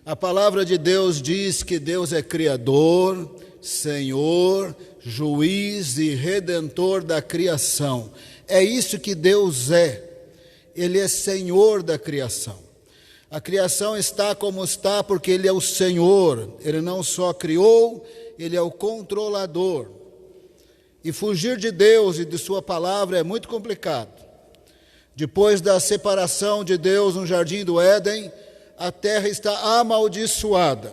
A palavra de Deus diz que Deus é Criador, Senhor, Juiz e Redentor da criação. É isso que Deus é. Ele é Senhor da criação. A criação está como está porque Ele é o Senhor. Ele não só criou, Ele é o controlador. E fugir de Deus e de sua palavra é muito complicado. Depois da separação de Deus no jardim do Éden, a terra está amaldiçoada.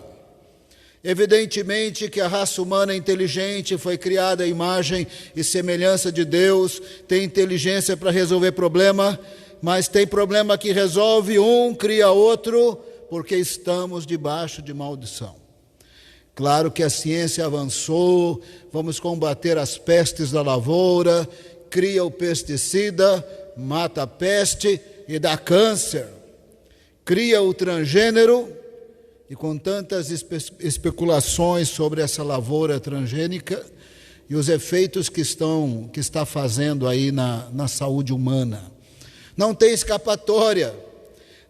Evidentemente que a raça humana é inteligente, foi criada à imagem e semelhança de Deus, tem inteligência para resolver problema, mas tem problema que resolve um, cria outro, porque estamos debaixo de maldição. Claro que a ciência avançou, vamos combater as pestes da lavoura, cria o pesticida, mata a peste e dá câncer. Cria o transgênero, e com tantas especulações sobre essa lavoura transgênica e os efeitos que está fazendo aí na saúde humana. Não tem escapatória.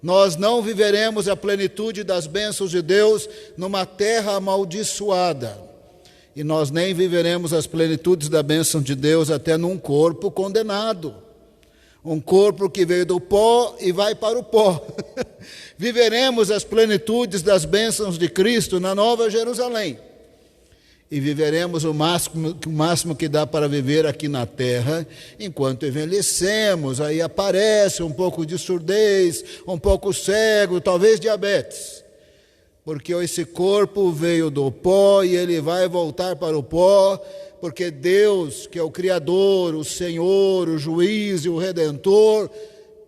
Nós não viveremos a plenitude das bênçãos de Deus numa terra amaldiçoada. E nós nem viveremos as plenitudes da bênção de Deus até num corpo condenado. Um corpo que veio do pó e vai para o pó. Viveremos as plenitudes das bênçãos de Cristo na Nova Jerusalém. E viveremos o máximo que dá para viver aqui na terra, enquanto envelhecemos, aí aparece um pouco de surdez, um pouco cego, talvez diabetes. Porque esse corpo veio do pó e ele vai voltar para o pó, porque Deus, que é o Criador, o Senhor, o Juiz e o Redentor,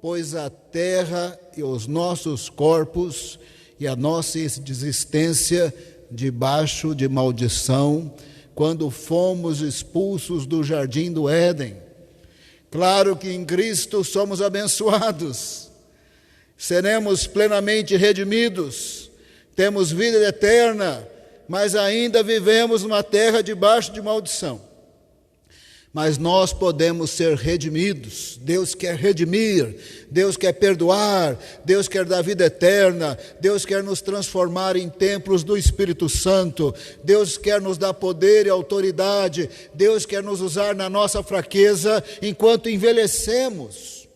pôs a terra e os nossos corpos e a nossa existência debaixo de maldição, quando fomos expulsos do jardim do Éden. Claro que em Cristo somos abençoados, seremos plenamente redimidos, temos vida eterna, mas ainda vivemos numa terra debaixo de maldição. Mas nós podemos ser redimidos. Deus quer redimir, Deus quer perdoar, Deus quer dar vida eterna, Deus quer nos transformar em templos do Espírito Santo, Deus quer nos dar poder e autoridade, Deus quer nos usar na nossa fraqueza enquanto envelhecemos.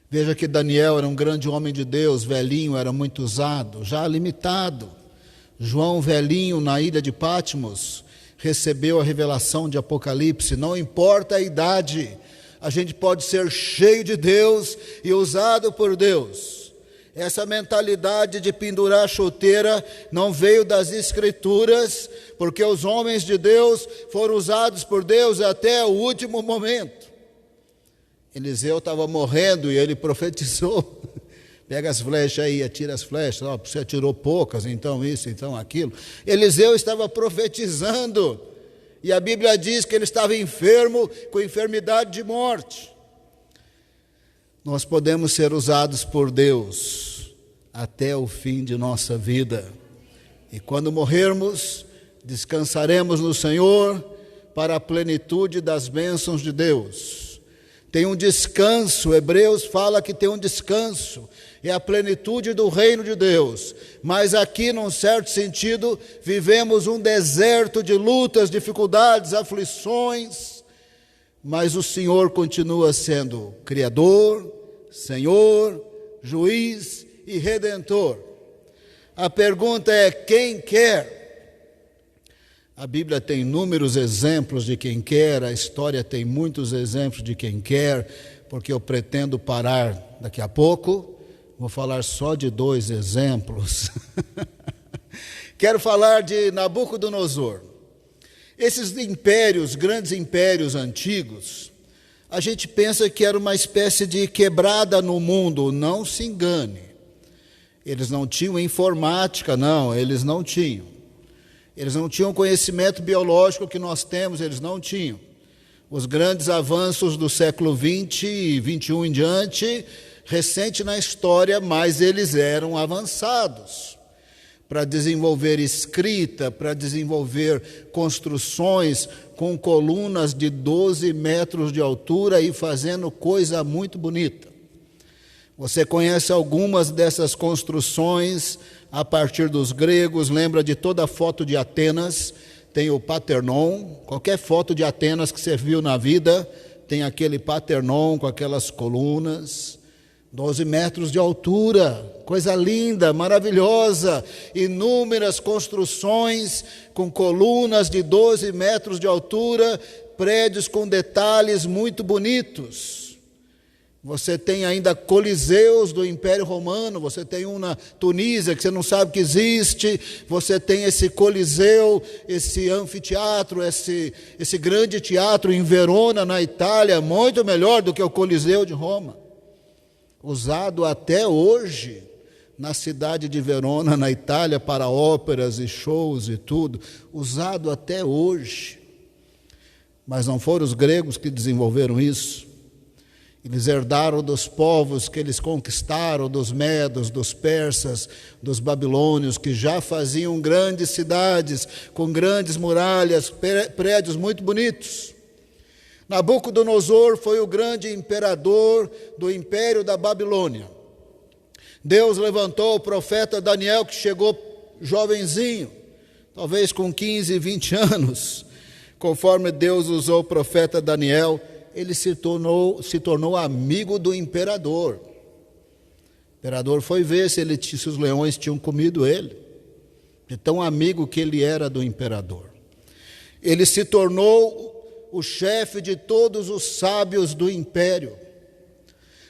Veja que Daniel era um grande homem de Deus, velhinho, era muito usado, já limitado. João, velhinho, na ilha de Patmos, recebeu a revelação de Apocalipse. Não importa a idade, a gente pode ser cheio de Deus e usado por Deus. Essa mentalidade de pendurar a chuteira não veio das Escrituras, porque os homens de Deus foram usados por Deus até o último momento. Eliseu estava morrendo e ele profetizou. Pega as flechas aí, atira as flechas. Você atirou poucas, então isso, então aquilo. Eliseu estava profetizando. E a Bíblia diz que ele estava enfermo, com enfermidade de morte. Nós podemos ser usados por Deus até o fim de nossa vida. E quando morrermos, descansaremos no Senhor para a plenitude das bênçãos de Deus. Tem um descanso, Hebreus fala que tem um descanso. É a plenitude do reino de Deus, mas aqui, num certo sentido, vivemos um deserto de lutas, dificuldades, aflições, mas o Senhor continua sendo Criador, Senhor, Juiz e Redentor. A pergunta é: quem quer? A Bíblia tem inúmeros exemplos de quem quer, a história tem muitos exemplos de quem quer, porque eu pretendo parar daqui a pouco. Vou falar só de 2 exemplos. Quero falar de Nabucodonosor. Esses impérios, grandes impérios antigos, a gente pensa que era uma espécie de quebrada no mundo. Não se engane. Eles não tinham informática, não, eles não tinham. Eles não tinham conhecimento biológico que nós temos, eles não tinham. Os grandes avanços do século XX e XXI em diante, recente na história, mas eles eram avançados para desenvolver escrita, para desenvolver construções com colunas de 12 metros de altura e fazendo coisa muito bonita. Você conhece algumas dessas construções a partir dos gregos, lembra de toda a foto de Atenas, tem o Parthenon, qualquer foto de Atenas que você viu na vida, tem aquele Parthenon com aquelas colunas, 12 metros de altura, coisa linda, maravilhosa, inúmeras construções com colunas de 12 metros de altura, prédios com detalhes muito bonitos. Você tem ainda coliseus do Império Romano, você tem um na Tunísia que você não sabe que existe, você tem esse coliseu, esse anfiteatro, esse grande teatro em Verona, na Itália, muito melhor do que o Coliseu de Roma, usado até hoje na cidade de Verona, na Itália, para óperas e shows e tudo, usado até hoje. Mas não foram os gregos que desenvolveram isso. Eles herdaram dos povos que eles conquistaram, dos medos, dos persas, dos babilônios, que já faziam grandes cidades, com grandes muralhas, prédios muito bonitos. Nabucodonosor foi o grande imperador do império da Babilônia. Deus levantou o profeta Daniel, que chegou jovenzinho, talvez com 15, 20 anos. Conforme Deus usou o profeta Daniel, ele se tornou amigo do imperador. O imperador foi ver se os leões tinham comido ele, de tão amigo que ele era do imperador. Ele se tornou o chefe de todos os sábios do império.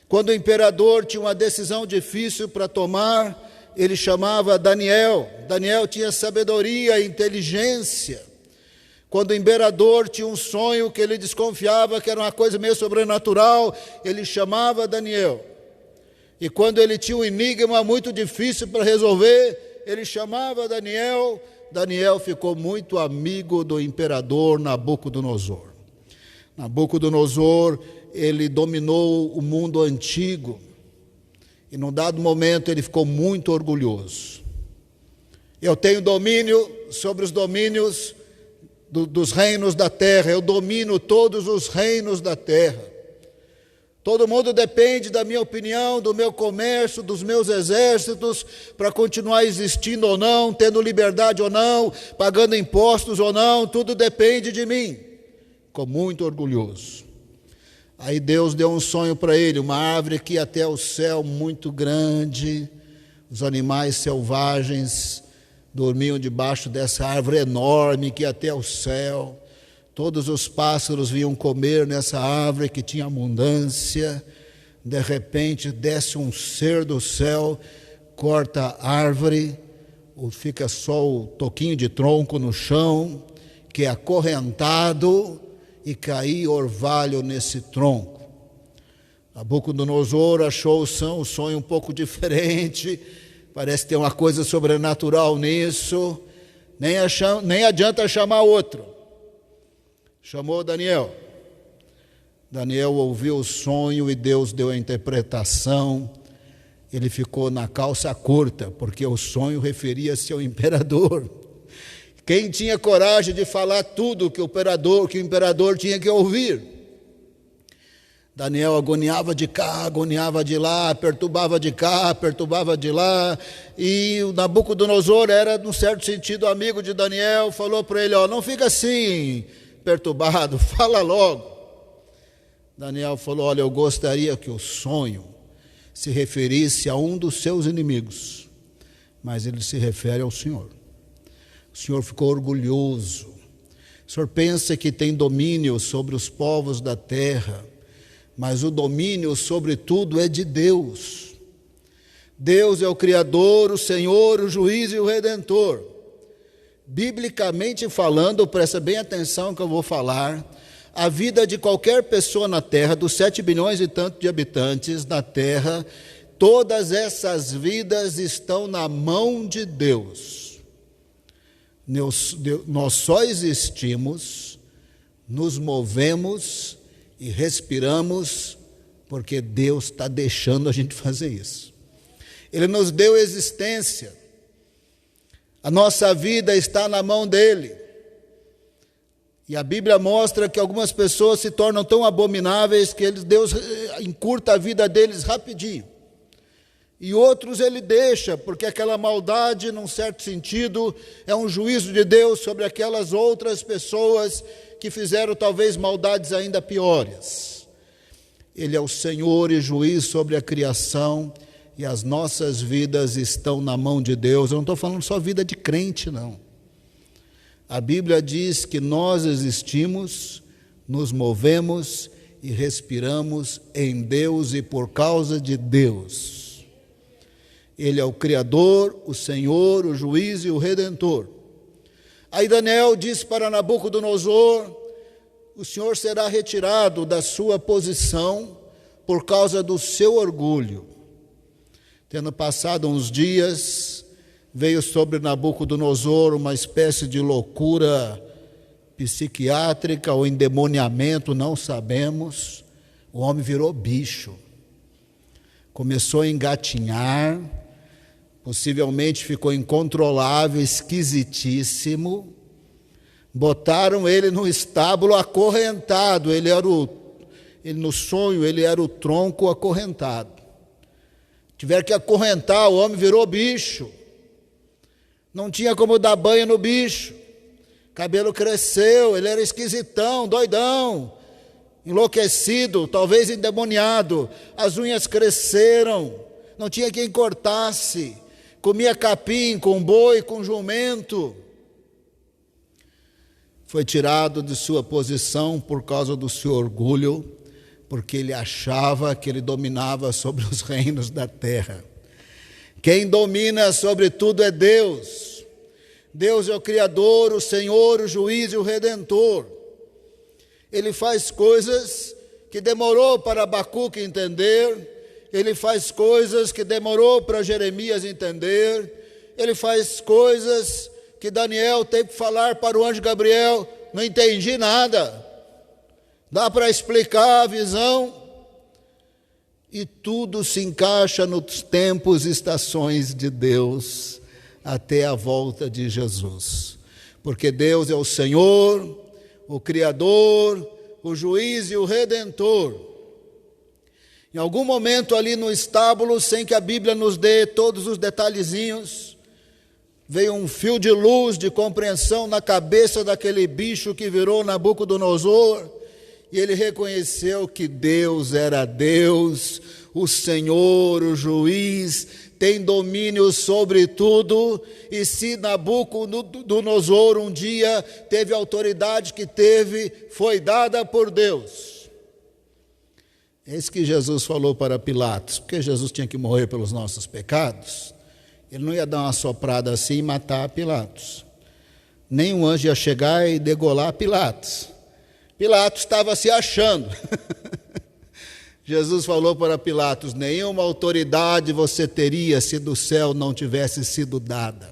Quando o imperador tinha uma decisão difícil para tomar, ele chamava Daniel. Daniel tinha sabedoria e inteligência. Quando o imperador tinha um sonho que ele desconfiava que era uma coisa meio sobrenatural, ele chamava Daniel. E quando ele tinha um enigma muito difícil para resolver, ele chamava Daniel. Daniel ficou muito amigo do imperador Nabucodonosor. Nabucodonosor, ele dominou o mundo antigo. E num dado momento ele ficou muito orgulhoso. Eu tenho domínio sobre os domínios dos reinos da terra, eu domino todos os reinos da terra. Todo mundo depende da minha opinião, do meu comércio, dos meus exércitos, para continuar existindo ou não, tendo liberdade ou não, pagando impostos ou não, tudo depende de mim. Ficou muito orgulhoso. Aí Deus deu um sonho para ele, uma árvore que ia até o céu, muito grande, os animais selvagens dormiam debaixo dessa árvore enorme que ia até o céu. Todos os pássaros vinham comer nessa árvore que tinha abundância. De repente desce um ser do céu, corta a árvore, fica só o toquinho de tronco no chão, que é acorrentado, e cai orvalho nesse tronco. Nabucodonosor achou o sonho um pouco diferente. Parece ter uma coisa sobrenatural nisso. Nem adianta chamar outro. Chamou Daniel. Daniel ouviu o sonho e Deus deu a interpretação. Ele ficou na calça curta, porque o sonho referia-se ao imperador. Quem tinha coragem de falar tudo que o imperador tinha que ouvir? Daniel agoniava de cá, agoniava de lá, perturbava de cá, perturbava de lá, e o Nabucodonosor era, num certo sentido, amigo de Daniel, falou para ele, não fica assim, perturbado, fala logo. Daniel falou, olha, eu gostaria que o sonho se referisse a um dos seus inimigos, mas ele se refere ao Senhor. O Senhor ficou orgulhoso. O Senhor pensa que tem domínio sobre os povos da terra, mas o domínio sobre tudo é de Deus. Deus é o Criador, o Senhor, o Juiz e o Redentor. Biblicamente falando, presta bem atenção que eu vou falar, a vida de qualquer pessoa na terra, dos 7 bilhões e tanto de habitantes na terra, todas essas vidas estão na mão de Deus. Nós só existimos, nos movemos e respiramos porque Deus está deixando a gente fazer isso. Ele nos deu existência. A nossa vida está na mão dele. E a Bíblia mostra que algumas pessoas se tornam tão abomináveis que Deus encurta a vida deles rapidinho. e outros ele deixa, porque aquela maldade, num certo sentido, é um juízo de Deus sobre aquelas outras pessoas que fizeram talvez maldades ainda piores. Ele é o Senhor e juiz sobre a criação, e as nossas vidas estão na mão de Deus. Eu não estou falando só vida de crente, não. A Bíblia diz que nós existimos, nos movemos e respiramos em Deus e por causa de Deus. Ele é o Criador, o Senhor, o Juiz e o Redentor. Aí Daniel diz para Nabucodonosor: o Senhor será retirado da sua posição por causa do seu orgulho. Tendo passado uns dias, veio sobre Nabucodonosor uma espécie de loucura psiquiátrica ou endemoniamento, não sabemos. O homem virou bicho, começou a engatinhar, possivelmente ficou incontrolável, esquisitíssimo. Botaram ele no estábulo acorrentado. No sonho ele era o tronco acorrentado. Tiveram que acorrentar, o homem virou bicho. Não tinha como dar banho no bicho. Cabelo cresceu, ele era esquisitão, doidão, enlouquecido, talvez endemoniado. As unhas cresceram, não tinha quem cortasse. Comia capim com boi, com jumento. Foi tirado de sua posição por causa do seu orgulho, porque ele achava que ele dominava sobre os reinos da terra. Quem domina sobre tudo é Deus. Deus é o Criador, o Senhor, o Juiz e o Redentor. Ele faz coisas que demorou para Abacuque entender, ele faz coisas que demorou para Jeremias entender, ele faz coisas que Daniel teve que falar para o anjo Gabriel: não entendi nada. Dá para explicar a visão? E tudo se encaixa nos tempos e estações de Deus, até a volta de Jesus. Porque Deus é o Senhor, o Criador, o Juiz e o Redentor. Em algum momento ali no estábulo, sem que a Bíblia nos dê todos os detalhezinhos, veio um fio de luz de compreensão na cabeça daquele bicho que virou Nabucodonosor, e ele reconheceu que Deus era Deus, o Senhor, o Juiz, tem domínio sobre tudo. E se Nabucodonosor um dia teve a autoridade que teve, foi dada por Deus. É isso que Jesus falou para Pilatos, porque Jesus tinha que morrer pelos nossos pecados. Ele não ia dar uma soprada assim e matar Pilatos. Nem um anjo ia chegar e degolar Pilatos. Pilatos estava se achando. Jesus falou para Pilatos: nenhuma autoridade você teria se do céu não tivesse sido dada.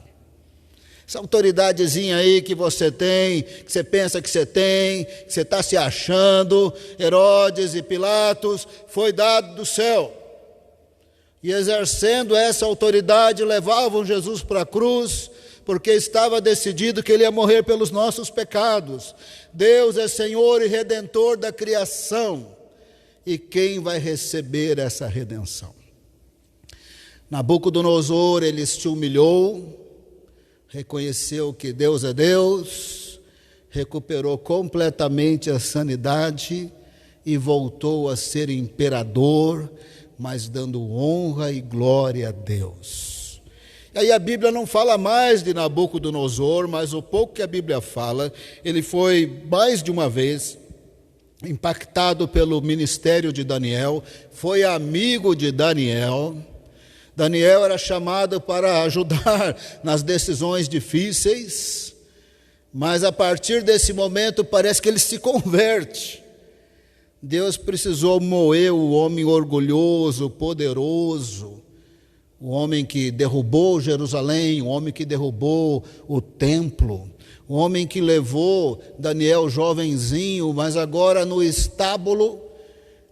Essa autoridadezinha aí que você tem, que você pensa que você tem, que você está se achando, Herodes e Pilatos, foi dado do céu. E exercendo essa autoridade, levavam Jesus para a cruz, porque estava decidido que ele ia morrer pelos nossos pecados. Deus é Senhor e Redentor da criação. E quem vai receber essa redenção? Nabucodonosor, ele se humilhou, reconheceu que Deus é Deus, recuperou completamente a sanidade e voltou a ser imperador, mas dando honra e glória a Deus. E aí a Bíblia não fala mais de Nabucodonosor, mas o pouco que a Bíblia fala, ele foi mais de uma vez impactado pelo ministério de Daniel, foi amigo de Daniel. Daniel era chamado para ajudar nas decisões difíceis, mas a partir desse momento parece que ele se converte. Deus precisou moer o homem orgulhoso, poderoso, o homem que derrubou Jerusalém, o homem que derrubou o templo, o homem que levou Daniel jovenzinho, mas agora no estábulo,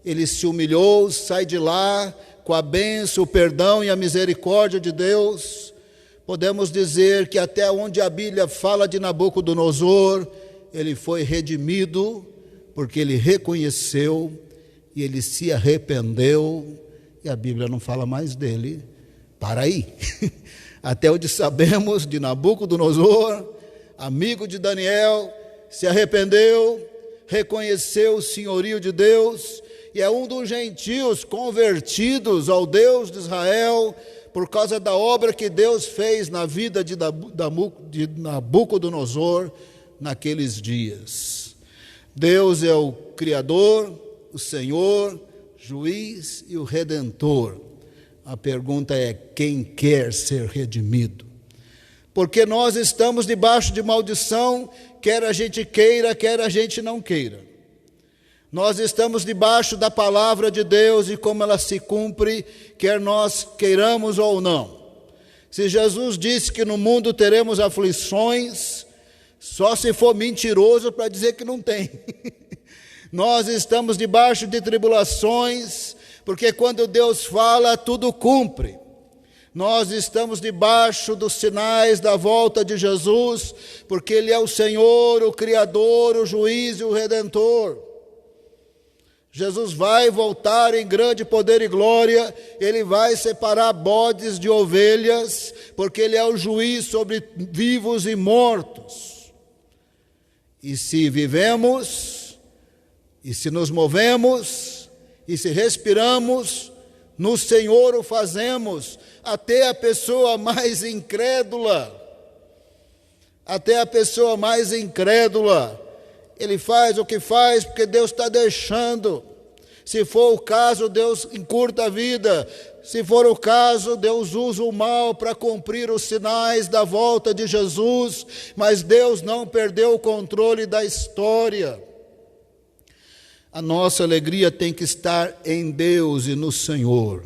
ele se humilhou, sai de lá com a bênção, o perdão e a misericórdia de Deus. Podemos dizer que até onde a Bíblia fala de Nabucodonosor, ele foi redimido, porque ele reconheceu e ele se arrependeu, e a Bíblia não fala mais dele, para aí. Até onde sabemos de Nabucodonosor, amigo de Daniel, se arrependeu, reconheceu o senhorio de Deus, e é um dos gentios convertidos ao Deus de Israel, por causa da obra que Deus fez na vida de Nabucodonosor naqueles dias. Deus é o Criador, o Senhor, juiz e o Redentor. A pergunta é: quem quer ser redimido? Porque nós estamos debaixo de maldição, quer a gente queira, quer a gente não queira. Nós estamos debaixo da palavra de Deus e como ela se cumpre, quer nós queiramos ou não. Se Jesus disse que no mundo teremos aflições, só se for mentiroso para dizer que não tem. Nós estamos debaixo de tribulações, porque quando Deus fala, tudo cumpre. Nós estamos debaixo dos sinais da volta de Jesus, porque Ele é o Senhor, o Criador, o Juiz e o Redentor. Jesus vai voltar em grande poder e glória, Ele vai separar bodes de ovelhas, porque Ele é o juiz sobre vivos e mortos. E se vivemos, e se nos movemos, e se respiramos, no Senhor o fazemos, até a pessoa mais incrédula, ele faz o que faz porque Deus está deixando. Se for o caso, Deus encurta a vida. Se for o caso, Deus usa o mal para cumprir os sinais da volta de Jesus. Mas Deus não perdeu o controle da história. A nossa alegria tem que estar em Deus e no Senhor.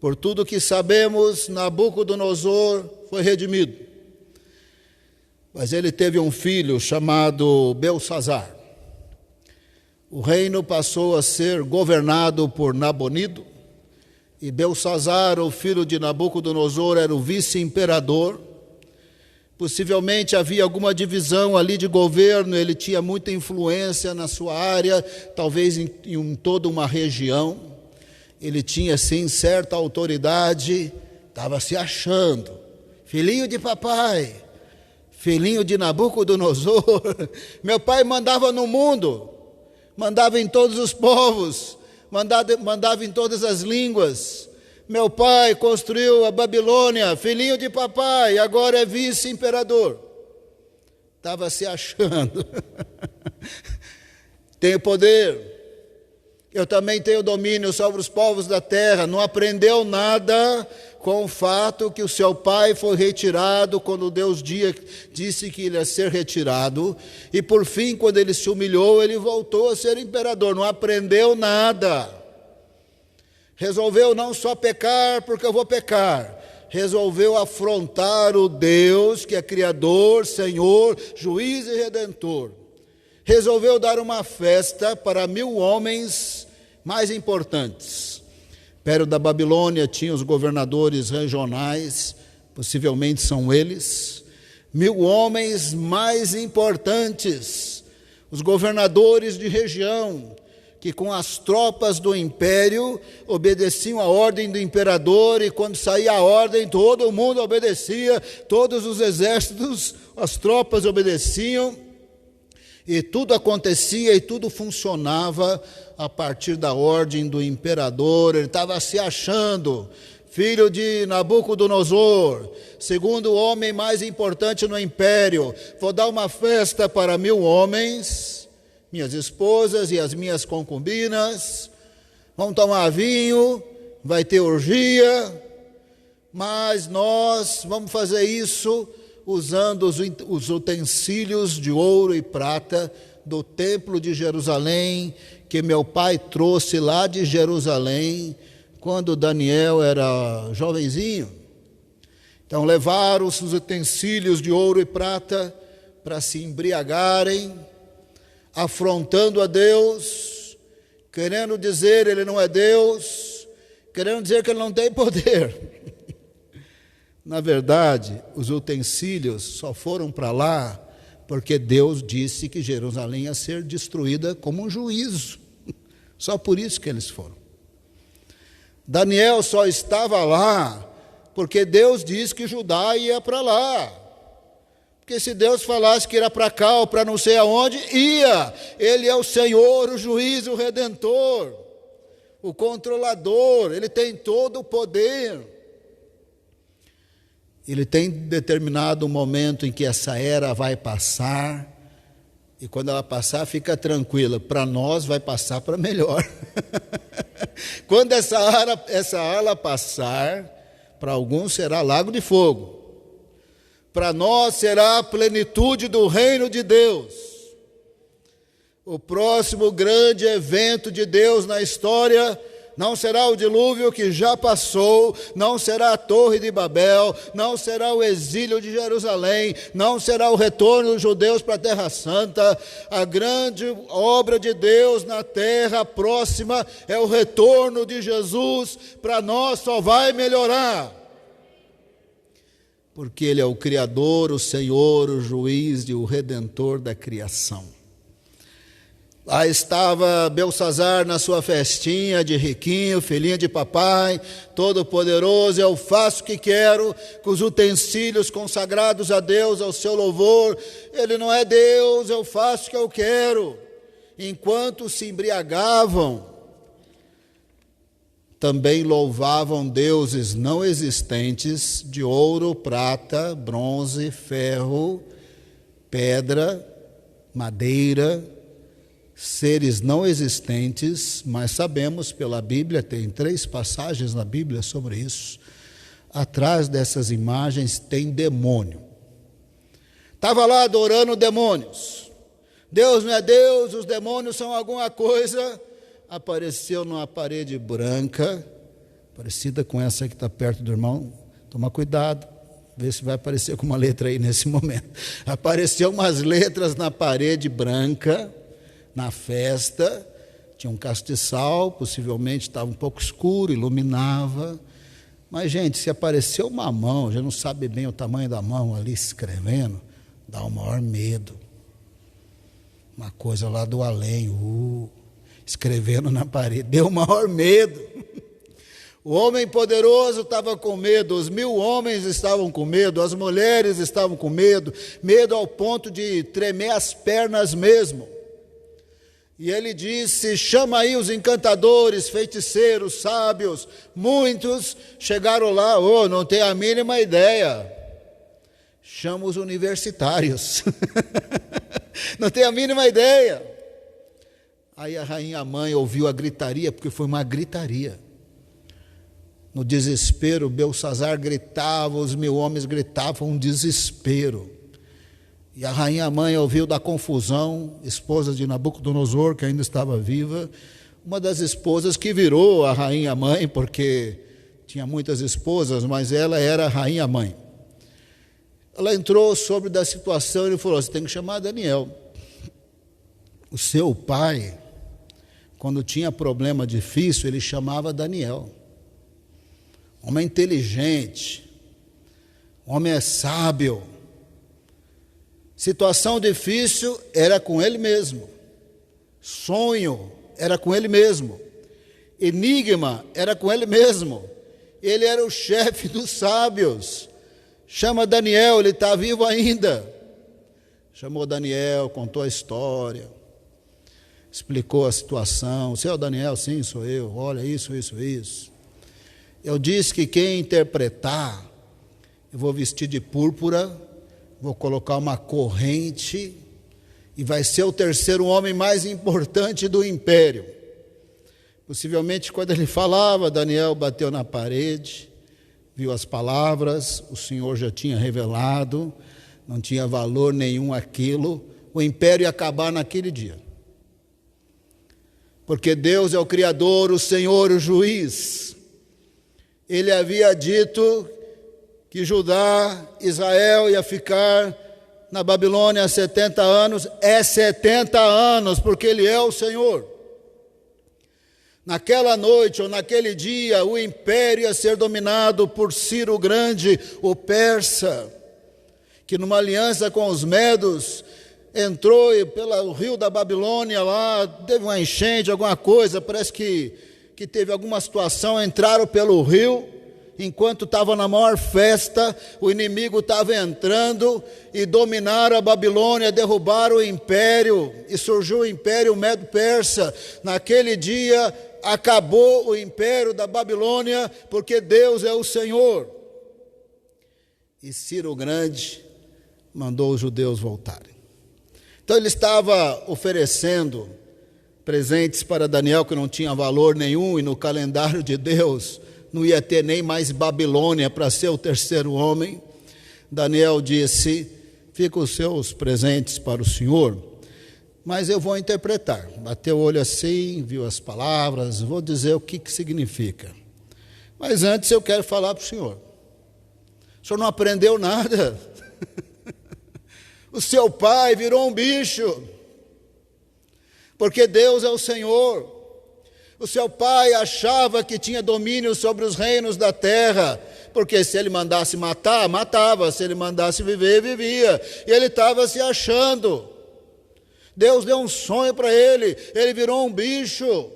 Por tudo que sabemos, Nabucodonosor foi redimido. Mas ele teve um filho chamado Belsazzar. O reino passou a ser governado por Nabonido, e Belsazzar, o filho de Nabucodonosor, era o vice-imperador. Possivelmente havia alguma divisão ali de governo, ele tinha muita influência na sua área, talvez em toda uma região. Ele tinha, sim, certa autoridade, estava se achando, filhinho de papai, filhinho de Nabucodonosor. Meu pai mandava no mundo, mandava em todos os povos, mandava em todas as línguas. Meu pai construiu a Babilônia, filhinho de papai, agora é vice-imperador. Estava se achando. Tenho poder, eu também tenho domínio sobre os povos da terra. Não aprendeu nada com o fato que o seu pai foi retirado quando Deus disse que ele ia ser retirado, e por fim, quando ele se humilhou, ele voltou a ser imperador. Não aprendeu nada. Resolveu não só pecar porque eu vou pecar, resolveu afrontar o Deus que é Criador, Senhor, Juiz e Redentor. Resolveu dar uma festa para 1000 homens mais importantes. Perto da Babilônia tinha os governadores regionais, possivelmente são eles, 1000 homens mais importantes, os governadores de região, que com as tropas do império obedeciam a ordem do imperador, e quando saía a ordem todo mundo obedecia, todos os exércitos, as tropas obedeciam, e tudo acontecia e tudo funcionava a partir da ordem do imperador. Ele estava se achando filho de Nabucodonosor, segundo homem mais importante no império. Vou dar uma festa para 1000 homens, minhas esposas e as minhas concubinas, vão tomar vinho, vai ter orgia, mas nós vamos fazer isso usando os utensílios de ouro e prata do templo de Jerusalém, que meu pai trouxe lá de Jerusalém, quando Daniel era jovenzinho. Então levaram os utensílios de ouro e prata para se embriagarem, afrontando a Deus, querendo dizer ele não é Deus, querendo dizer que ele não tem poder. Na verdade, os utensílios só foram para lá porque Deus disse que Jerusalém ia ser destruída como um juízo. Só por isso que eles foram. Daniel só estava lá porque Deus diz que Judá ia para lá. Porque se Deus falasse que era para cá ou para não sei aonde, ia. Ele é o Senhor, o juiz, o redentor, o controlador, ele tem todo o poder. Ele tem determinado um momento em que essa era vai passar, e quando ela passar, fica tranquila, para nós vai passar para melhor. Quando essa ala passar, para alguns será lago de fogo. Para nós será a plenitude do reino de Deus. O próximo grande evento de Deus na história não será o dilúvio que já passou, não será a Torre de Babel, não será o exílio de Jerusalém, não será o retorno dos judeus para a Terra Santa. A grande obra de Deus na terra próxima é o retorno de Jesus. Para nós só vai melhorar, porque Ele é o Criador, o Senhor, o juiz e o Redentor da criação. Lá estava Belçazar na sua festinha de riquinho, filhinho de papai, todo poderoso. Eu faço o que quero, com os utensílios consagrados a Deus, ao seu louvor. Ele não é Deus, eu faço o que eu quero. Enquanto se embriagavam, também louvavam deuses não existentes, de ouro, prata, bronze, ferro, pedra, madeira, seres não existentes, mas sabemos pela Bíblia, tem 3 passagens na Bíblia sobre isso. Atrás dessas imagens tem demônio. Estava lá adorando demônios. Deus não é Deus, os demônios são alguma coisa. Apareceu numa parede branca, parecida com essa que está perto do irmão. Toma cuidado, vê se vai aparecer com uma letra aí nesse momento. Apareceu umas letras na parede branca, na festa. Tinha um castiçal, possivelmente estava um pouco escuro, iluminava. Mas, gente, se apareceu uma mão, já não sabe bem o tamanho da mão ali escrevendo, dá o maior medo. Uma coisa lá do além, escrevendo na parede, deu o maior medo. O homem poderoso estava com medo, os 1000 homens estavam com medo, as mulheres estavam com medo, medo ao ponto de tremer as pernas mesmo. E ele disse: chama aí os encantadores, feiticeiros, sábios. Muitos chegaram lá, não tem a mínima ideia. Chama os universitários. Não tem a mínima ideia. Aí a rainha mãe ouviu a gritaria, porque foi uma gritaria. No desespero, Belçazar gritava, os 1000 homens gritavam, um desespero. E a rainha mãe ouviu da confusão, esposa de Nabucodonosor, que ainda estava viva, uma das esposas que virou a rainha mãe, porque tinha muitas esposas, mas ela era a rainha mãe. Ela entrou sobre da situação e falou: você tem que chamar Daniel. O seu pai, quando tinha problema difícil, ele chamava Daniel. Homem inteligente, homem sábio. Situação difícil era com ele mesmo. Sonho era com ele mesmo. Enigma era com ele mesmo. Ele era o chefe dos sábios. Chama Daniel, ele está vivo ainda. Chamou Daniel, contou a história, explicou a situação. Você é o Daniel? Sim, sou eu. Olha, isso. Eu disse que quem interpretar, eu vou vestir de púrpura, vou colocar uma corrente, e vai ser o 3º homem mais importante do império. Possivelmente, quando ele falava, Daniel bateu na parede, viu as palavras, o Senhor já tinha revelado, não tinha valor nenhum aquilo, o império ia acabar naquele dia. Porque Deus é o Criador, o Senhor, o juiz. Ele havia dito que Judá, Israel ia ficar na Babilônia 70 anos, é 70 anos, porque Ele é o Senhor. Naquela noite ou naquele dia, o império ia ser dominado por Ciro o Grande, o persa, que numa aliança com os medos, entrou pelo rio da Babilônia lá, teve uma enchente, alguma coisa, parece que teve alguma situação, entraram pelo rio enquanto estava na maior festa, o inimigo estava entrando e dominaram a Babilônia, derrubaram o império, e surgiu o império Medo-Persa. Naquele dia acabou o império da Babilônia, porque Deus é o Senhor. E Ciro o Grande mandou os judeus voltarem. Então ele estava oferecendo presentes para Daniel que não tinha valor nenhum, e no calendário de Deus não ia ter nem mais Babilônia para ser o terceiro homem. Daniel disse: fica os seus presentes para o Senhor, mas eu vou interpretar. Bateu o olho assim, viu as palavras, vou dizer o que significa. Mas antes eu quero falar para o senhor não aprendeu nada. O seu pai virou um bicho, porque Deus é o Senhor. O seu pai achava que tinha domínio sobre os reinos da terra, porque se ele mandasse matar, matava, se ele mandasse viver, vivia, e ele estava se achando. Deus deu um sonho para ele virou um bicho.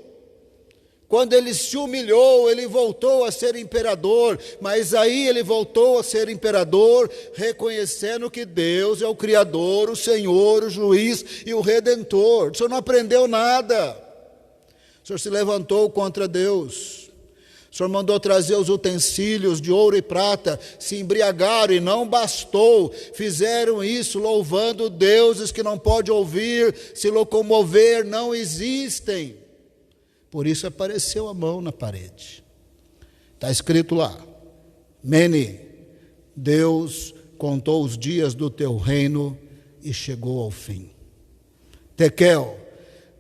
Quando ele se humilhou, ele voltou a ser imperador, mas aí ele voltou a ser imperador, reconhecendo que Deus é o Criador, o Senhor, o Juiz e o Redentor. O senhor não aprendeu nada. O senhor se levantou contra Deus. O senhor mandou trazer os utensílios de ouro e prata, se embriagaram e não bastou, fizeram isso louvando deuses que não pode ouvir, se locomover, não existem. Por isso apareceu a mão na parede. Está escrito lá: Mene, Deus contou os dias do teu reino e chegou ao fim. Tekel,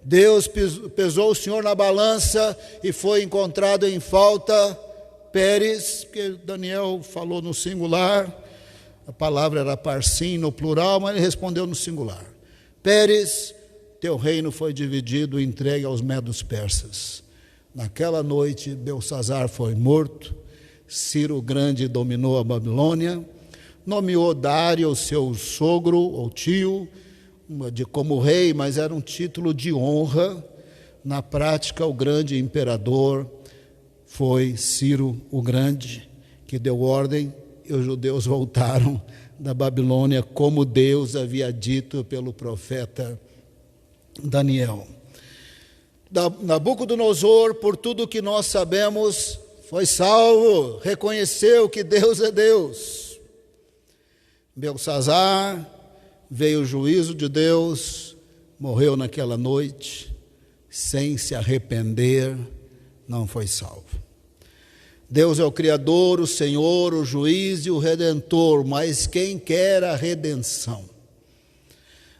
Deus pesou o Senhor na balança e foi encontrado em falta. Peres, que Daniel falou no singular, a palavra era parsim no plural, mas ele respondeu no singular. Peres, teu reino foi dividido e entregue aos medos persas. Naquela noite, Belsazar foi morto, Ciro o Grande dominou a Babilônia, nomeou Dário, seu sogro ou tio, como rei, mas era um título de honra. Na prática, o grande imperador foi Ciro o Grande, que deu ordem, e os judeus voltaram da Babilônia, como Deus havia dito pelo profeta Daniel. Nabucodonosor, por tudo que nós sabemos, foi salvo, reconheceu que Deus é Deus. Belsazar, veio o juízo de Deus, morreu naquela noite, sem se arrepender, não foi salvo. Deus é o Criador, o Senhor, o Juiz e o Redentor, mas quem quer a redenção?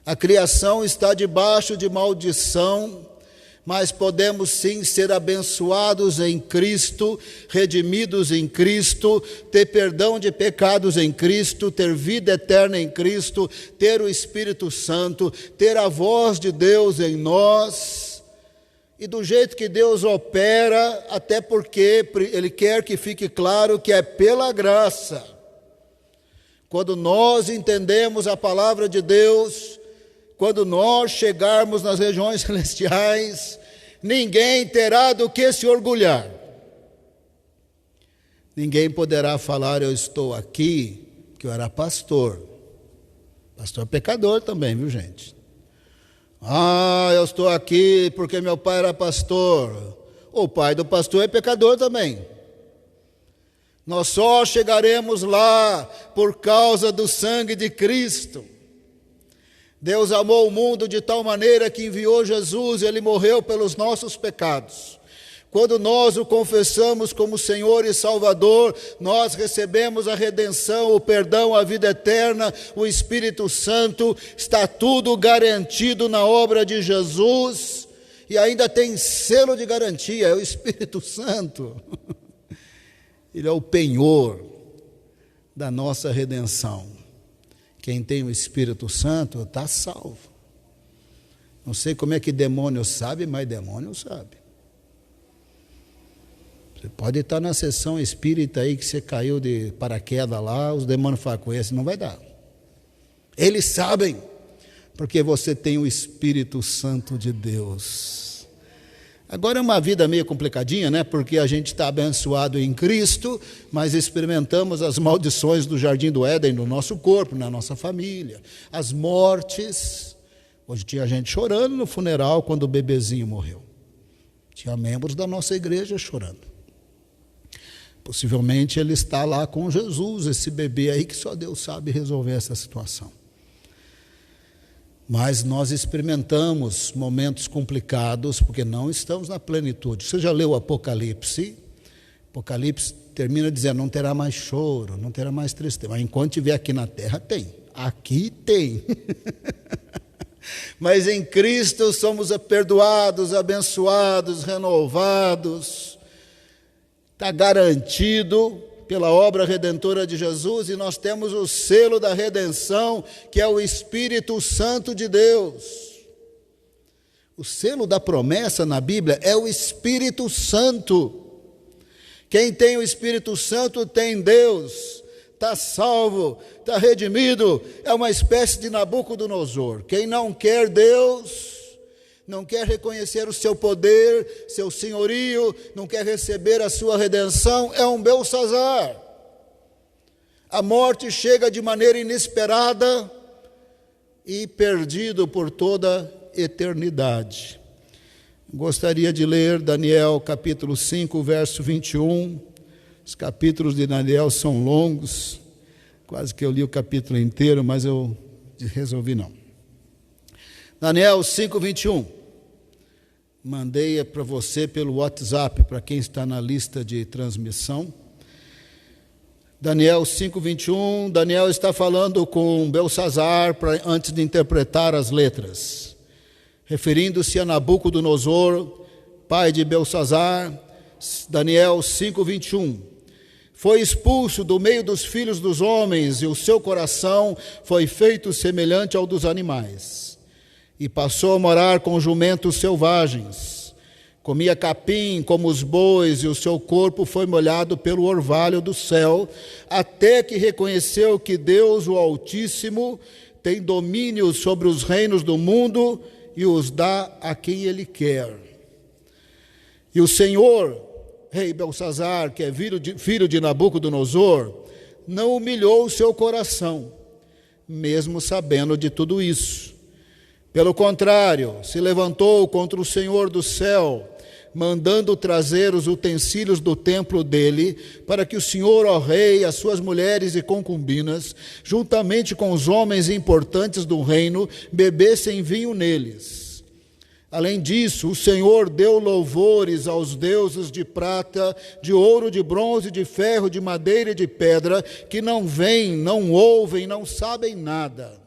A criação está debaixo de maldição, mas podemos sim ser abençoados em Cristo, redimidos em Cristo, ter perdão de pecados em Cristo, ter vida eterna em Cristo, ter o Espírito Santo, ter a voz de Deus em nós. E do jeito que Deus opera, até porque Ele quer que fique claro que é pela graça. Quando nós entendemos a palavra de Deus, quando nós chegarmos nas regiões celestiais, ninguém terá do que se orgulhar. Ninguém poderá falar: eu estou aqui, que eu era pastor. Pastor é pecador também, viu, gente? Eu estou aqui porque meu pai era pastor. O pai do pastor é pecador também. Nós só chegaremos lá por causa do sangue de Cristo. Deus amou o mundo de tal maneira que enviou Jesus, Ele morreu pelos nossos pecados. Quando nós o confessamos como Senhor e Salvador, nós recebemos a redenção, o perdão, a vida eterna, o Espírito Santo, está tudo garantido na obra de Jesus, e ainda tem selo de garantia, é o Espírito Santo. Ele é o penhor da nossa redenção. Quem tem o Espírito Santo está salvo. Não sei como é que demônio sabe, mas demônio sabe. Você pode estar na sessão espírita aí que você caiu de paraquedas lá, os demônios falam com esse, não vai dar. Eles sabem, porque você tem o Espírito Santo de Deus. Agora é uma vida meio complicadinha, né? Porque a gente está abençoado em Cristo, mas experimentamos as maldições do jardim do Éden no nosso corpo, na nossa família. As mortes. Hoje tinha gente chorando no funeral quando o bebezinho morreu. Tinha membros da nossa igreja chorando. Possivelmente ele está lá com Jesus, esse bebê aí que só Deus sabe resolver essa situação. Mas nós experimentamos momentos complicados, porque não estamos na plenitude. Você já leu o Apocalipse? Apocalipse termina dizendo, não terá mais choro, não terá mais tristeza. Mas enquanto estiver aqui na terra, tem. Aqui tem. Mas em Cristo somos perdoados, abençoados, renovados. Está garantido pela obra redentora de Jesus, e nós temos o selo da redenção, que é o Espírito Santo de Deus. O selo da promessa na Bíblia é o Espírito Santo. Quem tem o Espírito Santo tem Deus, está salvo, está redimido, é uma espécie de Nabucodonosor. Quem não quer Deus, não quer reconhecer o seu poder, seu senhorio, não quer receber a sua redenção, é um Belsazar. A morte chega de maneira inesperada e perdido por toda eternidade. Gostaria de ler Daniel capítulo 5, verso 21. Os capítulos de Daniel são longos, quase que eu li o capítulo inteiro, mas eu resolvi não. Daniel 5, 21. Mandei para você pelo WhatsApp, para quem está na lista de transmissão. Daniel 5, 21. Daniel está falando com Belsazar antes de interpretar as letras. Referindo-se a Nabucodonosor, pai de Belsazar. Daniel 5, 21. Foi expulso do meio dos filhos dos homens, e o seu coração foi feito semelhante ao dos animais. E passou a morar com jumentos selvagens. Comia capim como os bois, e o seu corpo foi molhado pelo orvalho do céu, até que reconheceu que Deus, o Altíssimo, tem domínio sobre os reinos do mundo e os dá a quem Ele quer. E o Senhor, rei Belsazar, que é filho de Nabucodonosor, não humilhou o seu coração, mesmo sabendo de tudo isso. Pelo contrário, se levantou contra o Senhor do céu, mandando trazer os utensílios do templo dele, para que o Senhor, ó rei, as suas mulheres e concubinas, juntamente com os homens importantes do reino, bebessem vinho neles. Além disso, o Senhor deu louvores aos deuses de prata, de ouro, de bronze, de ferro, de madeira e de pedra, que não veem, não ouvem, não sabem nada.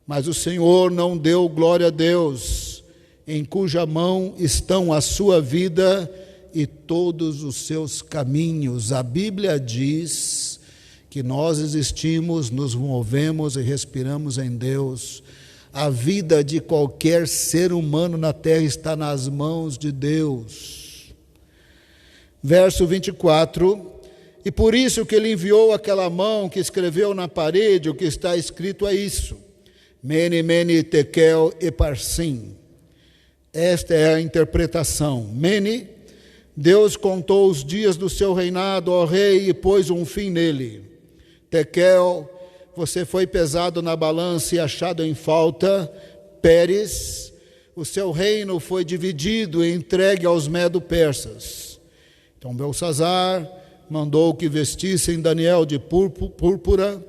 Mas o Senhor não deu glória a Deus, em cuja mão estão a sua vida e todos os seus caminhos. A Bíblia diz que nós existimos, nos movemos e respiramos em Deus. A vida de qualquer ser humano na terra está nas mãos de Deus. Verso 24. E por isso que ele enviou aquela mão que escreveu na parede, o que está escrito é isso. Mene, mene, tekel e parsim. Esta é a interpretação. Mene, Deus contou os dias do seu reinado, ó rei, e pôs um fim nele. Tekel, você foi pesado na balança e achado em falta. Pérez, o seu reino foi dividido e entregue aos medo-persas. Então Belsazar mandou que vestissem Daniel de púrpura,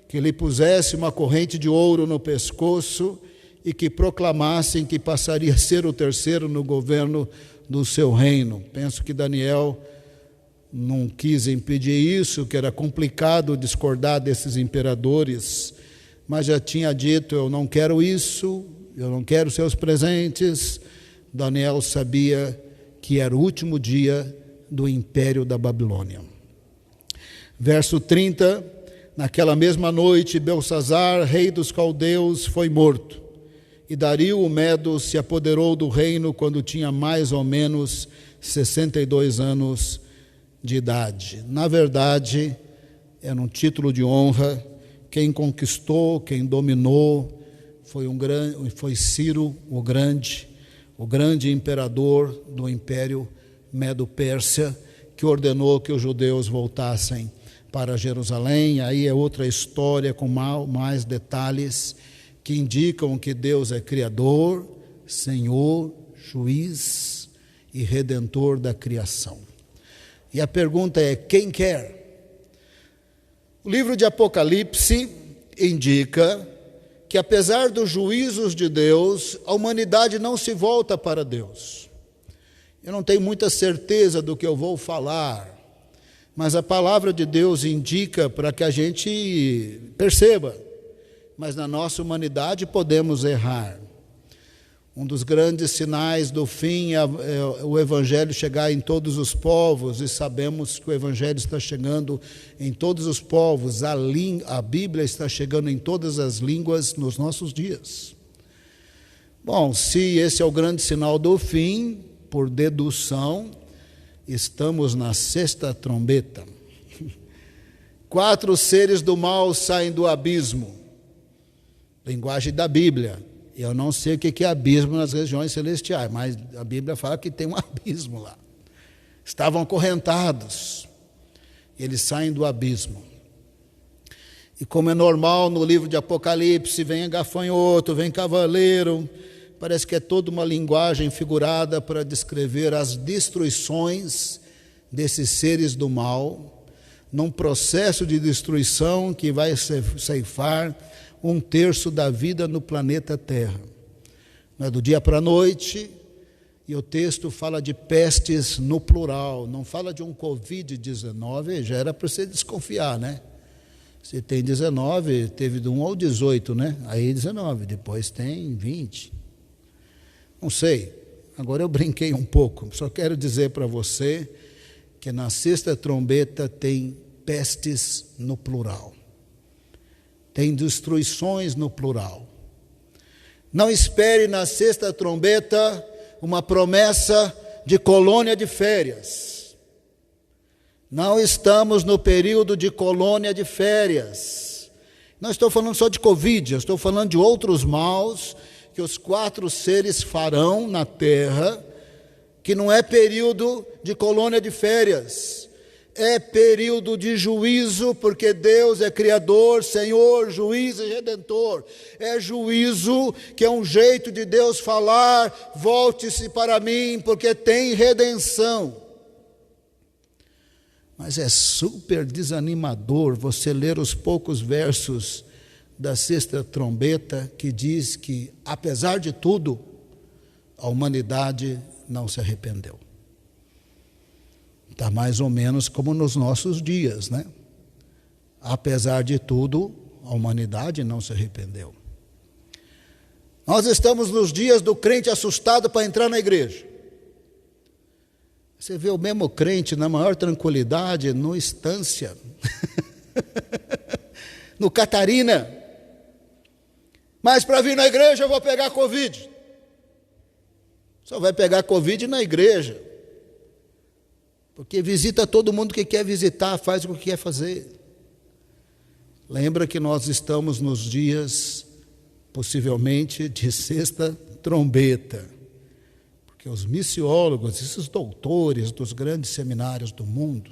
que lhe pusesse uma corrente de ouro no pescoço e que proclamassem que passaria a ser o terceiro no governo do seu reino. Penso que Daniel não quis impedir isso, que era complicado discordar desses imperadores, mas já tinha dito, eu não quero isso, eu não quero seus presentes. Daniel sabia que era o último dia do império da Babilônia. Verso 30. Naquela mesma noite, Belsazar, rei dos caldeus, foi morto. E Dario, o Medo, se apoderou do reino quando tinha mais ou menos 62 anos de idade. Na verdade, era um título de honra. Quem conquistou, quem dominou, foi Ciro o Grande, o grande imperador do Império Medo-Pérsia, que ordenou que os judeus voltassem para Jerusalém. Aí é outra história com mais detalhes que indicam que Deus é Criador, Senhor, Juiz e Redentor da criação. E a pergunta é: quem quer? O livro de Apocalipse indica que, apesar dos juízos de Deus, a humanidade não se volta para Deus. Eu não tenho muita certeza do que eu vou falar, mas a palavra de Deus indica para que a gente perceba, mas na nossa humanidade podemos errar. Um dos grandes sinais do fim é o Evangelho chegar em todos os povos, e sabemos que o Evangelho está chegando em todos os povos. A Bíblia está chegando em todas as línguas nos nossos dias. Bom, se esse é o grande sinal do fim, por dedução, estamos na sexta trombeta. 4 seres do mal saem do abismo. Linguagem da Bíblia. Eu não sei o que é abismo nas regiões celestiais, mas a Bíblia fala que tem um abismo lá. Estavam acorrentados. Eles saem do abismo. E como é normal no livro de Apocalipse, vem gafanhoto, vem cavaleiro. Parece que é toda uma linguagem figurada para descrever as destruições desses seres do mal, num processo de destruição que vai ceifar 1/3 da vida no planeta Terra. Não é do dia para a noite, e o texto fala de pestes no plural, não fala de um Covid-19, já era para você desconfiar, né? Se tem 19, teve do 1 ao 18, né? Aí 19, depois tem 20. Não sei, agora eu brinquei um pouco, só quero dizer para você que na sexta trombeta tem pestes no plural. Tem destruições no plural. Não espere na sexta trombeta uma promessa de colônia de férias. Não estamos no período de colônia de férias. Não estou falando só de Covid, eu estou falando de outros maus que os 4 seres farão na terra, que não é período de colônia de férias. É período de juízo, porque Deus é Criador, Senhor, Juiz e Redentor. É juízo, que é um jeito de Deus falar: volte-se para mim, porque tem redenção. Mas é super desanimador você ler os poucos versos da sexta trombeta, que diz que, apesar de tudo, a humanidade não se arrependeu. Está mais ou menos como nos nossos dias, né? Apesar de tudo, a humanidade não se arrependeu. Nós estamos nos dias do crente assustado para entrar na igreja. Você vê o mesmo crente na maior tranquilidade, no Estância, no Catarina. Mas para vir na igreja eu vou pegar Covid. Só vai pegar Covid na igreja. Porque visita todo mundo que quer visitar, faz o que quer fazer. Lembra que nós estamos nos dias, possivelmente, de sexta trombeta. Porque os missiólogos, esses doutores dos grandes seminários do mundo,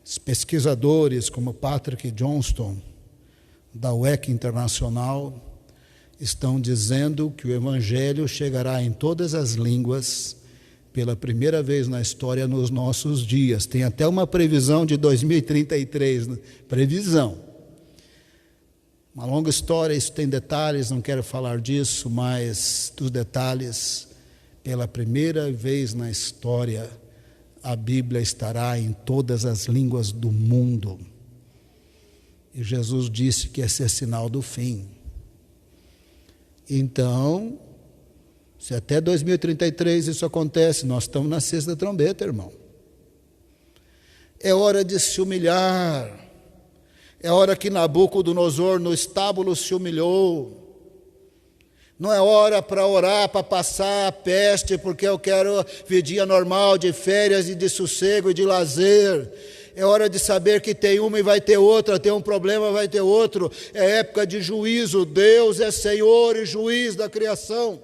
os pesquisadores como Patrick Johnston, da UEC Internacional, estão dizendo que o Evangelho chegará em todas as línguas pela primeira vez na história nos nossos dias. Tem até uma previsão de 2033, né? Previsão. Uma longa história, isso tem detalhes, não quero falar disso, mas dos detalhes, pela primeira vez na história, a Bíblia estará em todas as línguas do mundo. E Jesus disse que esse é sinal do fim. Então, se até 2033 isso acontece, nós estamos na sexta trombeta, irmão. É hora de se humilhar. É hora que Nabucodonosor no estábulo se humilhou. Não é hora para orar, para passar a peste, porque eu quero vidinha normal de férias e de sossego e de lazer. É hora de saber que tem uma e vai ter outra, tem um problema, vai ter outro. É época de juízo. Deus é Senhor e juiz da criação.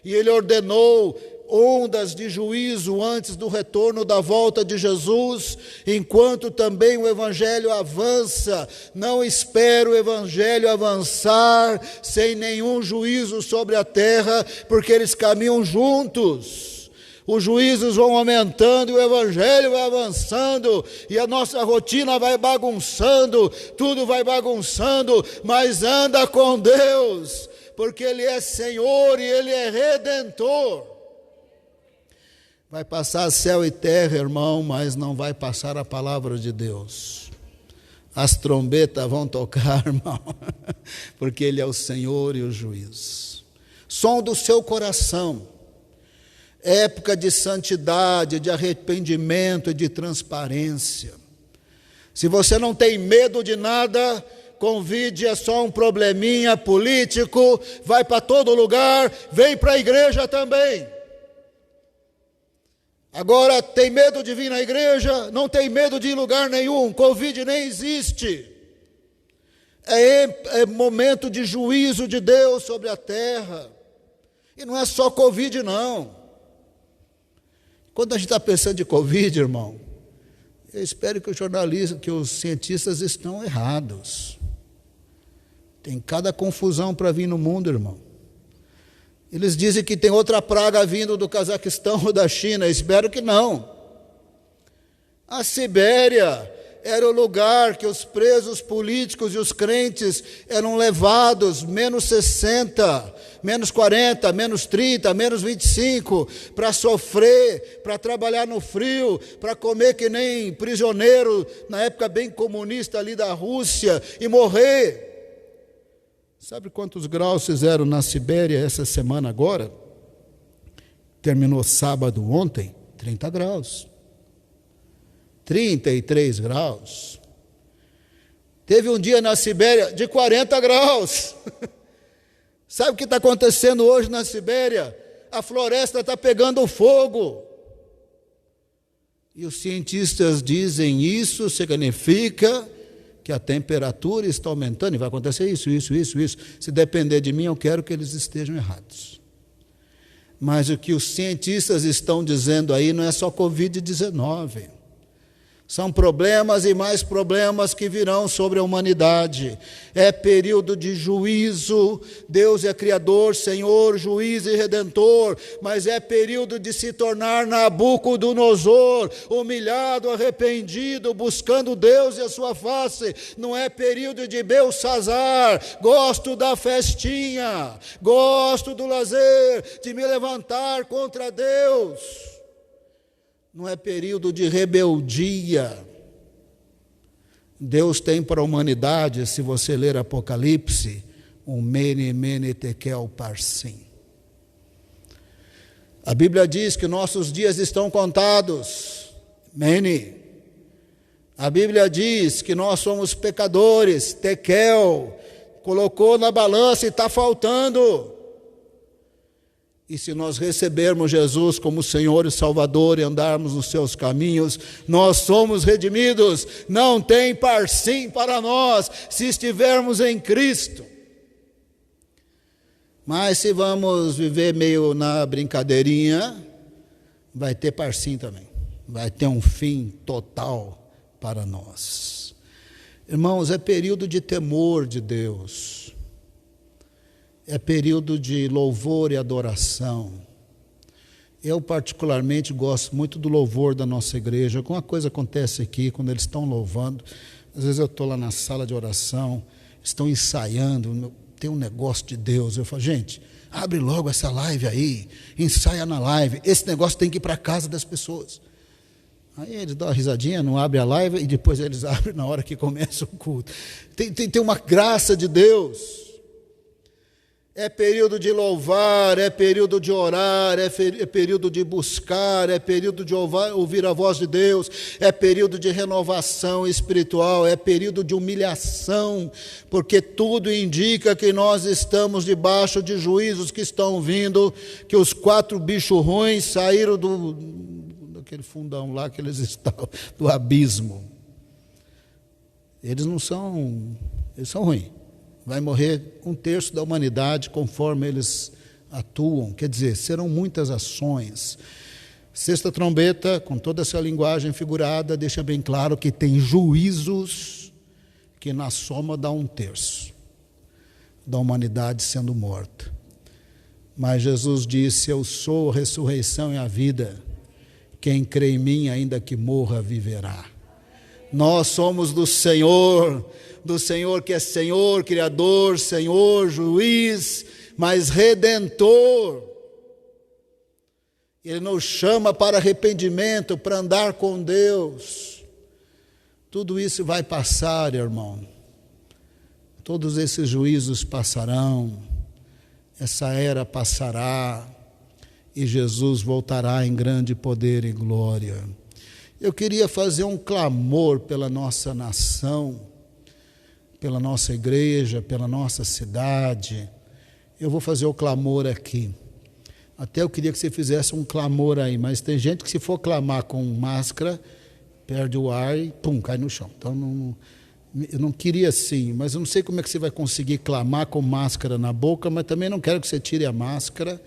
e ele ordenou ondas de juízo antes do retorno da volta de Jesus, enquanto também o Evangelho avança. Não espere o Evangelho avançar sem nenhum juízo sobre a terra, porque eles caminham juntos. Os juízos vão aumentando e o Evangelho vai avançando, e a nossa rotina vai bagunçando, tudo vai bagunçando, mas anda com Deus, porque Ele é Senhor e Ele é Redentor. Vai passar céu e terra, irmão, mas não vai passar a palavra de Deus. As trombetas vão tocar, irmão, porque Ele é o Senhor e o juiz. Som do seu coração, época de santidade, de arrependimento e de transparência. Se você não tem medo de nada, convide, é só um probleminha político, vai para todo lugar, vem para a igreja também. Agora, tem medo de vir na igreja? Não tem medo de ir em lugar nenhum, Covid nem existe. É momento de juízo de Deus sobre a terra. E não é só Covid, não. Quando a gente está pensando em Covid, irmão, eu espero que os cientistas estão errados. Tem cada confusão para vir no mundo, irmão. Eles dizem que tem outra praga vindo do Cazaquistão ou da China. Espero que não. A Sibéria era o lugar que os presos políticos e os crentes eram levados, menos 60, menos 40, menos 30, menos 25, para sofrer, para trabalhar no frio, para comer que nem prisioneiro, na época bem comunista ali da Rússia, e morrer. Sabe quantos graus fizeram na Sibéria essa semana agora? Terminou sábado ontem, 30 graus. 33 graus. Teve um dia na Sibéria de 40 graus. Sabe o que está acontecendo hoje na Sibéria? A floresta está pegando fogo. E os cientistas dizem isso significa que a temperatura está aumentando, e vai acontecer isso. Se depender de mim, eu quero que eles estejam errados. Mas o que os cientistas estão dizendo aí não é só Covid-19. São problemas e mais problemas que virão sobre a humanidade. É período de juízo. Deus é Criador, Senhor, juiz e Redentor, mas é período de se tornar Nabucodonosor, humilhado, arrependido, buscando Deus e a sua face. Não é período de Belçazar, gosto da festinha, gosto do lazer, de me levantar contra Deus. Não é período de rebeldia. Deus tem para a humanidade, se você ler Apocalipse, um mene, mene, tekel, parsim. A Bíblia diz que nossos dias estão contados. Mene. A Bíblia diz que nós somos pecadores. Tekel. Colocou na balança e está faltando. E se nós recebermos Jesus como Senhor e Salvador e andarmos nos seus caminhos, nós somos redimidos. Não tem parsim para nós se estivermos em Cristo. Mas se vamos viver meio na brincadeirinha, vai ter parsim também. Vai ter um fim total para nós. Irmãos, é período de temor de Deus. É período de louvor e adoração. Eu particularmente gosto muito do louvor da nossa igreja. Alguma coisa acontece aqui, quando eles estão louvando, às vezes eu estou lá na sala de oração, estão ensaiando, tem um negócio de Deus, eu falo, gente, abre logo essa live aí, ensaia na live, esse negócio tem que ir para a casa das pessoas. Aí eles dão uma risadinha, não abrem a live, e depois eles abrem na hora que começa o culto. Tem uma graça de Deus. É período de louvar, é período de orar, é período de buscar, é período de ouvir a voz de Deus, é período de renovação espiritual, é período de humilhação, porque tudo indica que nós estamos debaixo de juízos que estão vindo, que os 4 bichos ruins saíram daquele fundão lá que eles estão, do abismo. Eles são ruins. Vai morrer 1/3 da humanidade, conforme eles atuam, quer dizer, serão muitas ações. Sexta trombeta, com toda essa linguagem figurada, deixa bem claro que tem juízos que na soma dá 1/3 da humanidade sendo morta. Mas Jesus disse: eu sou a ressurreição e a vida, quem crê em mim, ainda que morra, viverá. Nós somos do Senhor que é Senhor, Criador, Senhor, Juiz, mas Redentor. Ele nos chama para arrependimento, para andar com Deus. Tudo isso vai passar, irmão. Todos esses juízos passarão, essa era passará, e Jesus voltará em grande poder e glória. Eu queria fazer um clamor pela nossa nação, pela nossa igreja, pela nossa cidade. Eu vou fazer o clamor aqui. Até eu queria que você fizesse um clamor aí, mas tem gente que, se for clamar com máscara, perde o ar e pum, cai no chão. Então eu não queria assim, mas eu não sei como é que você vai conseguir clamar com máscara na boca, mas também não quero que você tire a máscara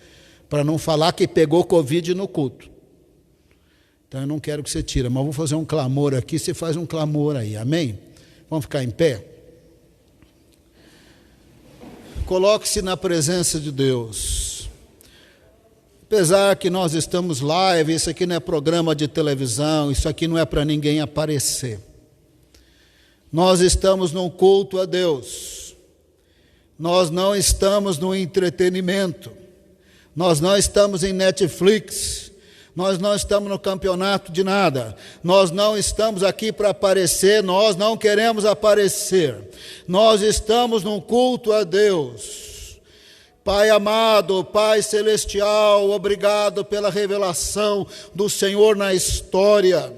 para não falar que pegou Covid no culto. Então eu não quero que você tire, mas vou fazer um clamor aqui, você faz um clamor aí, amém? Vamos ficar em pé? Coloque-se na presença de Deus. Apesar que nós estamos live, isso aqui não é programa de televisão, isso aqui não é para ninguém aparecer. Nós estamos num culto a Deus. Nós não estamos no entretenimento. Nós não estamos em Netflix. Nós não estamos no campeonato de nada. Nós não estamos aqui para aparecer, nós não queremos aparecer. Nós estamos num culto a Deus. Pai amado, Pai celestial, obrigado pela revelação do Senhor na história.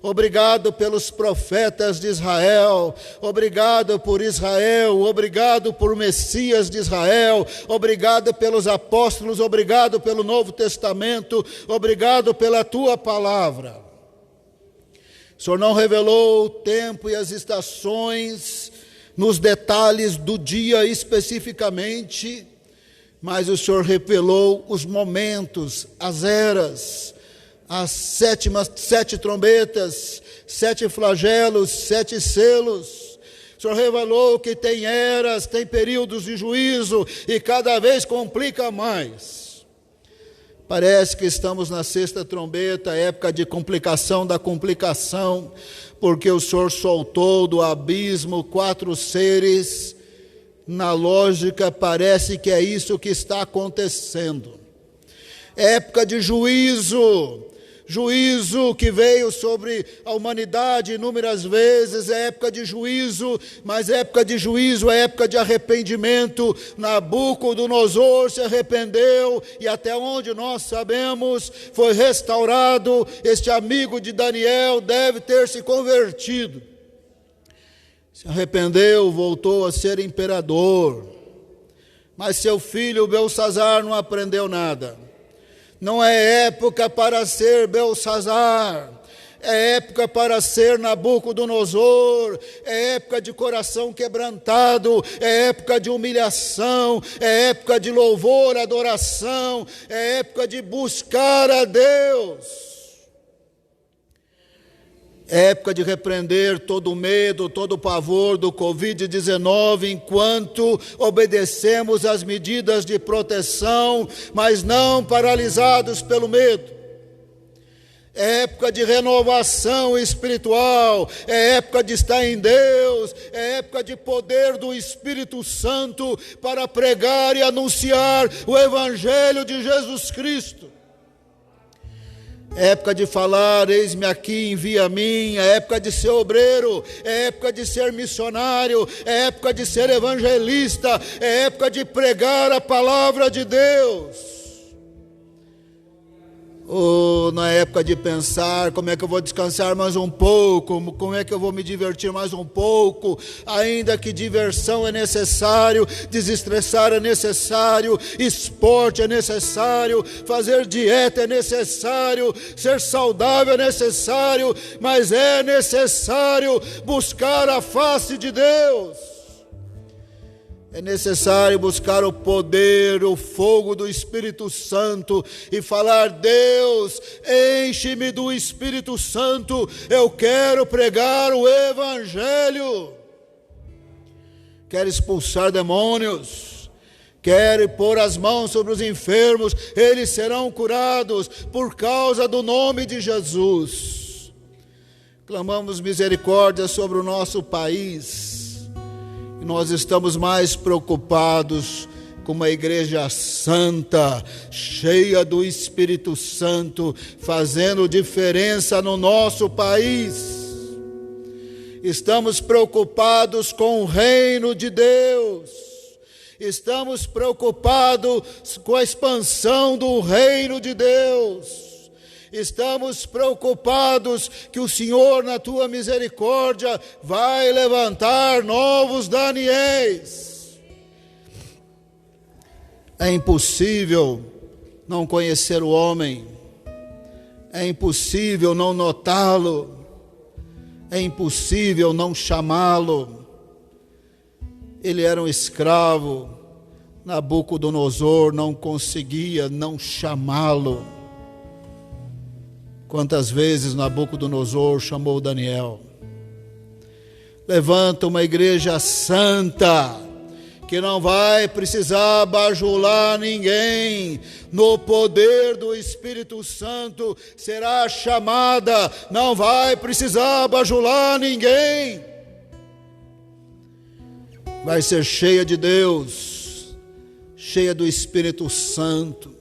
Obrigado pelos profetas de Israel, obrigado por Israel, obrigado por Messias de Israel, obrigado pelos apóstolos, obrigado pelo Novo Testamento, obrigado pela Tua palavra. O Senhor não revelou o tempo e as estações nos detalhes do dia especificamente, mas o Senhor revelou os momentos, as eras, as 7 trombetas, 7 flagelos, 7 selos. O Senhor revelou que tem eras, tem períodos de juízo e cada vez complica mais. Parece que estamos na 6ª trombeta, época de complicação da complicação, porque o Senhor soltou do abismo 4 seres. Na lógica, parece que é isso que está acontecendo. Época de juízo. Juízo que veio sobre a humanidade inúmeras vezes, é época de juízo, mas época de juízo é época de arrependimento. Nabucodonosor se arrependeu e até onde nós sabemos foi restaurado. Este amigo de Daniel deve ter se convertido. Se arrependeu, voltou a ser imperador, mas seu filho Belsassar não aprendeu nada. Não é época para ser Belsassar, é época para ser Nabucodonosor, é época de coração quebrantado, é época de humilhação, é época de louvor, adoração, é época de buscar a Deus. É época de repreender todo o medo, todo o pavor do Covid-19, enquanto obedecemos às medidas de proteção, mas não paralisados pelo medo. É época de renovação espiritual, é época de estar em Deus, é época de poder do Espírito Santo para pregar e anunciar o Evangelho de Jesus Cristo. É época de falar, eis-me aqui, envia a mim, é época de ser obreiro, é época de ser missionário, é época de ser evangelista, é época de pregar a palavra de Deus. Ou na época de pensar, como é que eu vou descansar mais um pouco, como é que eu vou me divertir mais um pouco, ainda que diversão é necessário, desestressar é necessário, esporte é necessário, fazer dieta é necessário, ser saudável é necessário, mas é necessário buscar a face de Deus. É necessário buscar o poder, o fogo do Espírito Santo e falar: Deus, enche-me do Espírito Santo, eu quero pregar o Evangelho. Quero expulsar demônios, quero pôr as mãos sobre os enfermos, eles serão curados por causa do nome de Jesus. Clamamos misericórdia sobre o nosso país. Nós estamos mais preocupados com uma igreja santa, cheia do Espírito Santo, fazendo diferença no nosso país. Estamos preocupados com o reino de Deus. Estamos preocupados com a expansão do reino de Deus. Estamos preocupados que o Senhor, na tua misericórdia, vai levantar novos Daniéis. É impossível não conhecer o homem, é impossível não notá-lo, é impossível não chamá-lo. Ele era um escravo, Nabucodonosor não conseguia não chamá-lo. Quantas vezes Nabucodonosor chamou Daniel? Levanta uma igreja santa, que não vai precisar bajular ninguém, no poder do Espírito Santo será chamada, não vai precisar bajular ninguém. Vai ser cheia de Deus, cheia do Espírito Santo.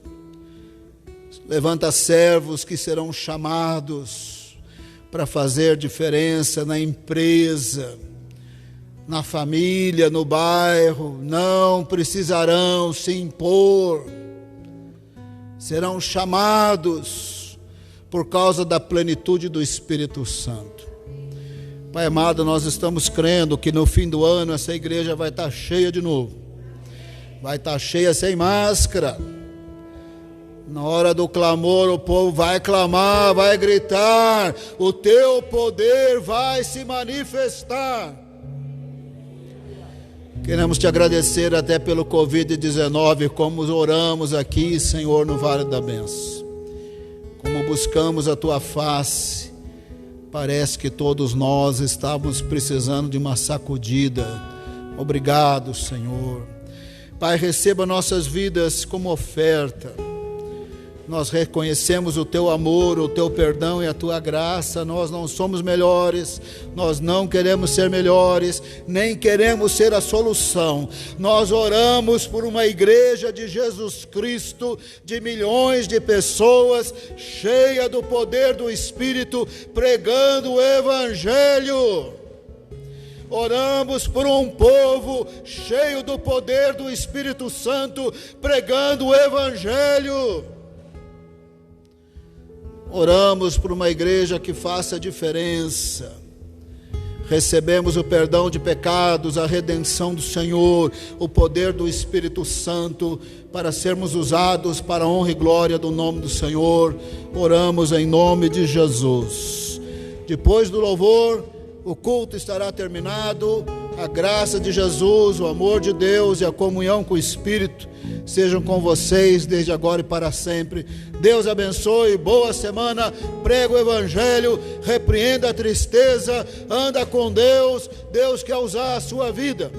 Levanta servos que serão chamados para fazer diferença na empresa, na família, no bairro. Não precisarão se impor. Serão chamados por causa da plenitude do Espírito Santo. Pai amado, nós estamos crendo que no fim do ano essa igreja vai estar cheia de novo. Vai estar cheia sem máscara. Na hora do clamor, o povo vai clamar, vai gritar, o teu poder vai se manifestar. Queremos te agradecer até pelo Covid-19, como oramos aqui, Senhor, no Vale da Bênção. Como buscamos a tua face, parece que todos nós estávamos precisando de uma sacudida. Obrigado, Senhor. Pai, receba nossas vidas como oferta. Nós reconhecemos o teu amor, o teu perdão e a tua graça. Nós não somos melhores, nós não queremos ser melhores, nem queremos ser a solução. Nós oramos por uma igreja de Jesus Cristo, de milhões de pessoas, cheia do poder do Espírito, pregando o Evangelho. Oramos por um povo cheio do poder do Espírito Santo, pregando o Evangelho. Oramos por uma igreja que faça diferença. Recebemos o perdão de pecados, a redenção do Senhor, o poder do Espírito Santo, para sermos usados para a honra e glória do nome do Senhor. Oramos em nome de Jesus. Depois do louvor, o culto estará terminado. A graça de Jesus, o amor de Deus e a comunhão com o Espírito sejam com vocês desde agora e para sempre. Deus abençoe, boa semana, prega o Evangelho, repreenda a tristeza, anda com Deus. Deus quer usar a sua vida.